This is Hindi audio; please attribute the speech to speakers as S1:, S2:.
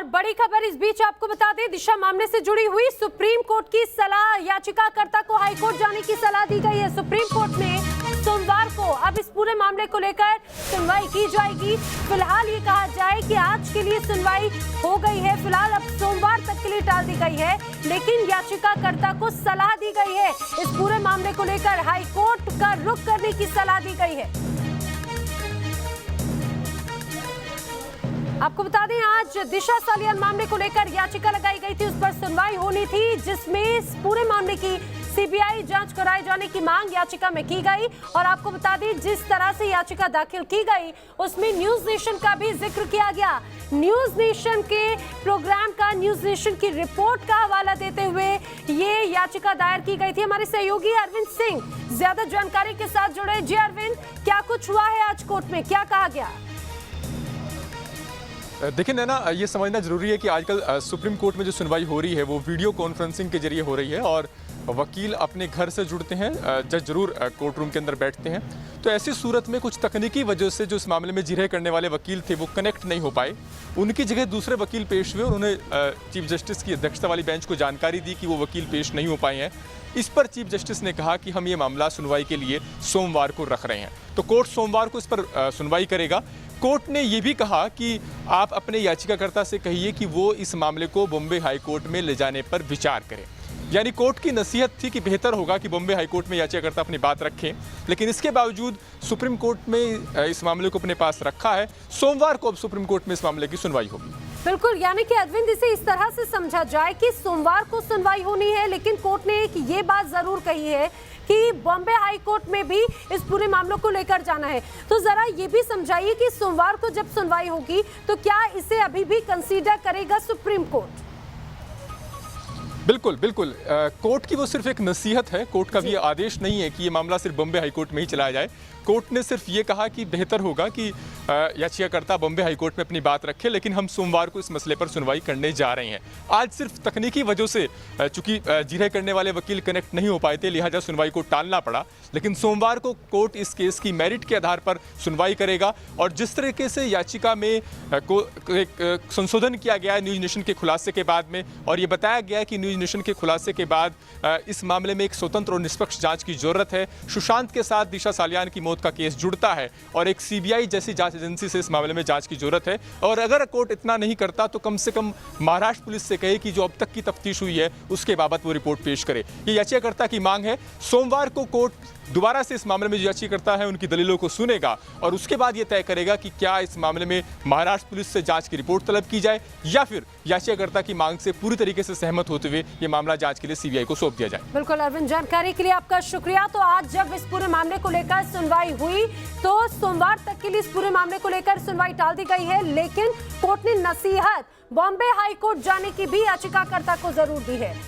S1: और बड़ी खबर इस बीच आपको बता दें, दिशा मामले से जुड़ी हुई सुप्रीम कोर्ट की सलाह, याचिकाकर्ता को हाईकोर्ट जाने की सलाह दी गई है। सुप्रीम कोर्ट में सोमवार को अब इस पूरे मामले को लेकर सुनवाई की जाएगी। फिलहाल ये कहा जाए कि आज के लिए सुनवाई हो गई है, फिलहाल अब सोमवार तक के लिए टाल दी गई है, लेकिन याचिकाकर्ता को सलाह दी गई है। इस पूरे मामले को लेकर हाईकोर्ट का रुख करने की सलाह दी गई है। आपको बता दें, आज दिशा सालियान मामले को लेकर याचिका लगाई गई थी, उस पर सुनवाई होनी थी, जिसमें इस पूरे मामले की सीबीआई जांच कराए जाने की मांग याचिका में की गई। और आपको बता दें, जिस तरह से याचिका दाखिल की गई उसमें न्यूज नेशन का भी जिक्र किया गया। न्यूज नेशन के प्रोग्राम का, न्यूज नेशन की रिपोर्ट का हवाला देते हुए ये याचिका दायर की गई थी। हमारे सहयोगी अरविंद सिंह ज्यादा जानकारी के साथ जुड़े। जी अरविंद, क्या कुछ हुआ है आज कोर्ट में, क्या कहा गया?
S2: देखिए नैना, ये समझना जरूरी है कि आजकल सुप्रीम कोर्ट में जो सुनवाई हो रही है वो वीडियो कॉन्फ्रेंसिंग के जरिए हो रही है और वकील अपने घर से जुड़ते हैं, जज जरूर कोर्ट रूम के अंदर बैठते हैं। तो ऐसी सूरत में कुछ तकनीकी वजह से जो इस मामले में जिरह करने वाले वकील थे वो कनेक्ट नहीं हो पाए। उनकी जगह दूसरे वकील पेश हुए और उन्हें चीफ जस्टिस की अध्यक्षता वाली बेंच को जानकारी दी कि वो वकील पेश नहीं हो पाए हैं। इस पर चीफ जस्टिस ने कहा कि हम ये मामला सुनवाई के लिए सोमवार को रख रहे हैं। तो कोर्ट सोमवार को इस पर सुनवाई करेगा। कोर्ट ने यह भी कहा कि आप अपने याचिकाकर्ता से कहिए कि वो इस मामले को बॉम्बे हाई कोर्ट में ले जाने पर विचार करें। यानी कोर्ट की नसीहत थी कि बेहतर होगा कि बॉम्बे हाई कोर्ट में याचिकाकर्ता अपनी बात रखें, लेकिन इसके बावजूद सुप्रीम कोर्ट में इस मामले को अपने पास रखा है। सोमवार को अब सुप्रीम कोर्ट में इस मामले की सुनवाई होगी।
S1: बिल्कुल, यानी कि अरविंद, इसे इस तरह से समझा जाए कि सोमवार को सुनवाई होनी है, लेकिन कोर्ट ने एक ये बात जरूर कही है कि बॉम्बे हाई कोर्ट में भी इस पूरे मामलों को लेकर जाना है। तो जरा ये भी समझाइए कि सोमवार को जब सुनवाई होगी तो क्या इसे अभी भी कंसीडर करेगा सुप्रीम कोर्ट?
S2: बिल्कुल बिल्कुल, कोर्ट की वो सिर्फ एक नसीहत है, कोर्ट का भी आदेश नहीं है कि ये मामला सिर्फ बॉम्बे हाई कोर्ट में ही चलाया जाए। कोर्ट ने सिर्फ ये कहा कि बेहतर होगा कि याचिकाकर्ता बॉम्बे हाई कोर्ट में अपनी बात रखे, लेकिन हम सोमवार को इस मसले पर सुनवाई करने जा रहे हैं। आज सिर्फ तकनीकी वजह से चूंकि जिरह करने वाले वकील कनेक्ट नहीं हो पाए थे, लिहाजा सुनवाई को टालना पड़ा, लेकिन सोमवार को कोर्ट इस केस की मेरिट के आधार पर सुनवाई करेगा। और जिस तरीके से याचिका में एक संशोधन किया गया है न्यूज नेशन के खुलासे के बाद में, और ये बताया गया है कि न्यूज नेशन के खुलासे के बाद इस मामले में एक स्वतंत्र और निष्पक्ष जांच की जरूरत है। सुशांत के साथ दिशा सालियान की मौत का केस जुड़ता है और एक सीबीआई जैसी जांच एजेंसी से इस मामले में जांच की जरूरत है। और अगर कोर्ट इतना नहीं करता तो कम से कम महाराष्ट्र पुलिस से कहे कि जो अब तक की तफ्तीश हुई है उसके बाबत वो रिपोर्ट पेश करे। ये याचिकाकर्ता की मांग है। सोमवार को कोर्ट दोबारा से इस मामले में जो याचिकाकर्ता है उनकी दलीलों को सुनेगा और उसके बाद ये तय करेगा कि क्या इस मामले में महाराष्ट्र पुलिस से जांच की रिपोर्ट तलब की जाए या फिर याचिकाकर्ता की मांग से पूरी तरीके से सहमत होते हुए ये मामला जांच के लिए सीबीआई को सौंप दिया जाए।
S1: बिल्कुल अरविंद, जानकारी के लिए आपका शुक्रिया। तो आज जब इस पूरे मामले को लेकर सुनवाई हुई तो सोमवार तक के लिए इस पूरे मामले को लेकर सुनवाई टाल दी गई है, लेकिन कोर्ट ने नसीहत बॉम्बे हाई कोर्ट जाने की भी याचिकाकर्ता को जरूर दी है।